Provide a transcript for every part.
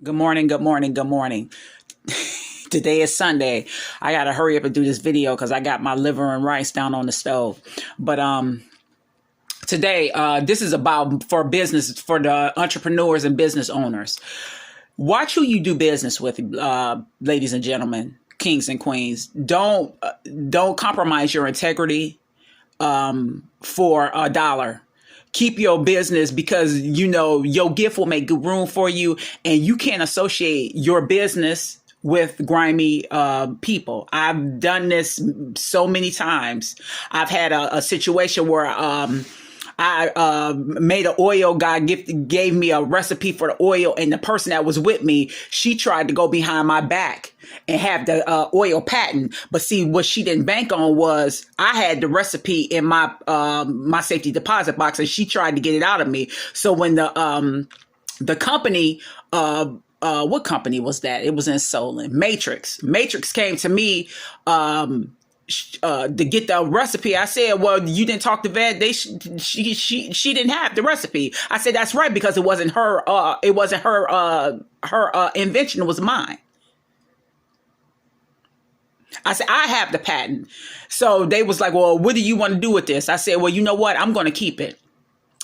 Good morning, good morning, good morning. Today is Sunday. I got to hurry up and do this video because I got my liver and rice down on the stove. But today, this is about for business, for the entrepreneurs and business owners. Watch who you do business with, ladies and gentlemen, kings and queens. Don't compromise your integrity for a dollar. Keep your business because, you know, your gift will make good room for you, and you can't associate your business with grimy people. I've done this so many times. I've had a situation where I made an oil. God gave me a recipe for the oil, and the person that was with me, she tried to go behind my back and have the oil patent. But see, what she didn't bank on was I had the recipe in my my safety deposit box, and she tried to get it out of me. So when the company, what company was that? It was in Solon. Matrix came to me to get the recipe. I said, well, you didn't talk to Vet. She didn't have the recipe. I said, that's right, because it wasn't her invention, it was mine. I said, I have the patent. So they was like, well, what do you want to do with this? I said, well, you know what? I'm going to keep it.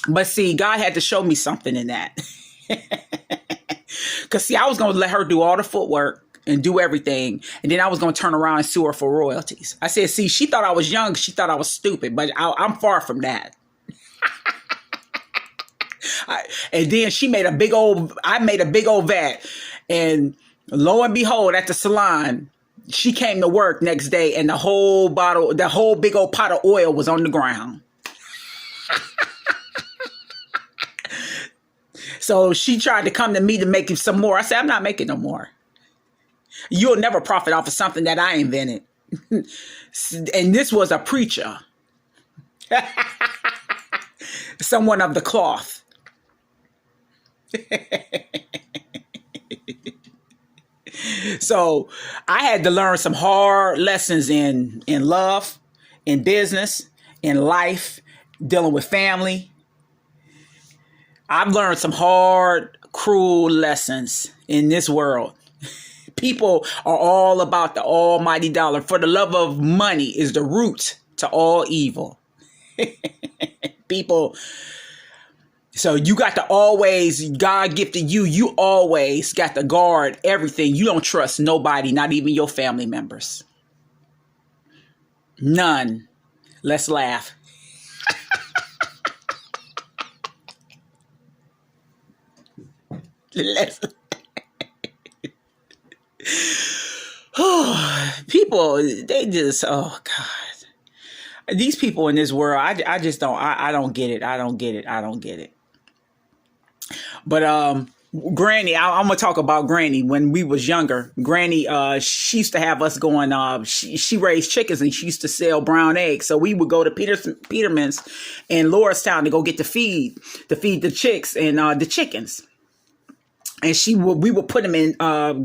But see, God had to show me something in that. Because see, I was going to let her do all the footwork and do everything. And then I was going to turn around and sue her for royalties. I said, see, she thought I was young. She thought I was stupid, but I'm far from that. And then I made a big old vat. And lo and behold, at the salon, she came to work next day, and the whole big old pot of oil was on the ground. So she tried to come to me to make some more. I said, I'm not making no more. You'll never profit off of something that I invented. And this was a preacher. Someone of the cloth. So I had to learn some hard lessons in love, in business, in life, dealing with family. I've learned some hard, cruel lessons in this world. People are all about the almighty dollar. For the love of money is the root to all evil. People. So you got to always, God gifted you. You always got to guard everything. You don't trust nobody, not even your family members. None. Let's laugh. People, they just, oh God. These people in this world, I just don't, I don't get it. I don't get it. But Granny, I'm gonna talk about Granny. When we was younger, Granny, she used to have us going. She raised chickens, and she used to sell brown eggs. So we would go to Peterman's in Lordstown to go get to feed the chicks and the chickens. And we would put them in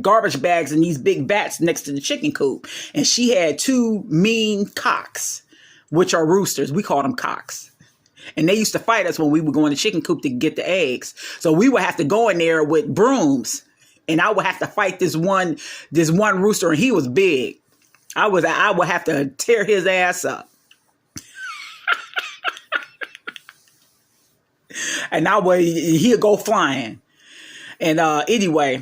garbage bags in these big vats next to the chicken coop. And she had two mean cocks, which are roosters. We call them cocks. And they used to fight us when we would go in the chicken coop to get the eggs. So we would have to go in there with brooms, and I would have to fight this one rooster, and he was big. I would have to tear his ass up. And he'd go flying. And anyway,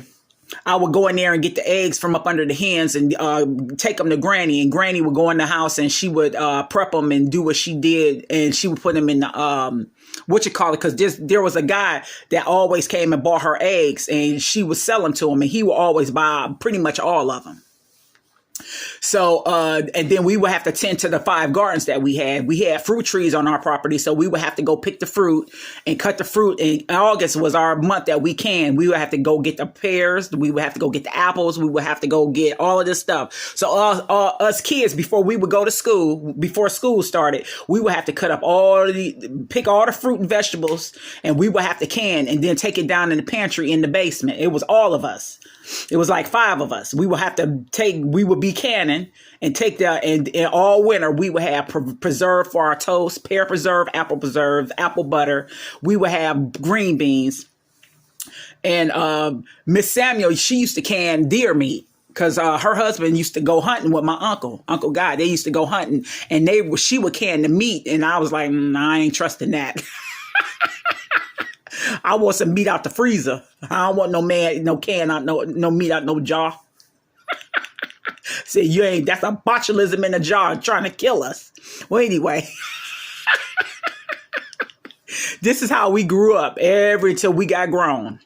I would go in there and get the eggs from up under the hens and take them to Granny. And Granny would go in the house, and she would prep them and do what she did. And she would put them in the, because there was a guy that always came and bought her eggs, and she would sell them to him. And he would always buy pretty much all of them. So, and then we would have to tend to the 5 gardens that we had. We had fruit trees on our property. So we would have to go pick the fruit and cut the fruit. And August was our month that we would have to go get the pears. We would have to go get the apples. We would have to go get all of this stuff. So us kids, before we would go to school, before school started, we would have to pick all the fruit and vegetables, and we would have to can and then take it down in the pantry in the basement. It was all of us. It was like 5 of us. We would be canning and take and all winter we would have preserve for our toast, pear preserve, apple butter. We would have green beans. And Miss Samuel, she used to can deer meat. Because her husband used to go hunting with my Uncle Guy. They used to go hunting, and she would can the meat, and I was like, I ain't trusting that. I want some meat out the freezer. I don't want no can out, no meat out no jar. Say that's a botulism in a jar trying to kill us. Well, anyway, this is how we grew up till we got grown.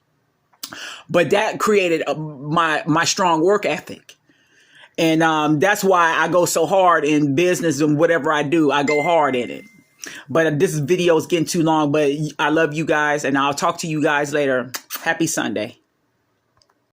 But that created my strong work ethic. And that's why I go so hard in business and whatever I do, I go hard in it. But this video is getting too long, but I love you guys and I'll talk to you guys later. Happy Sunday.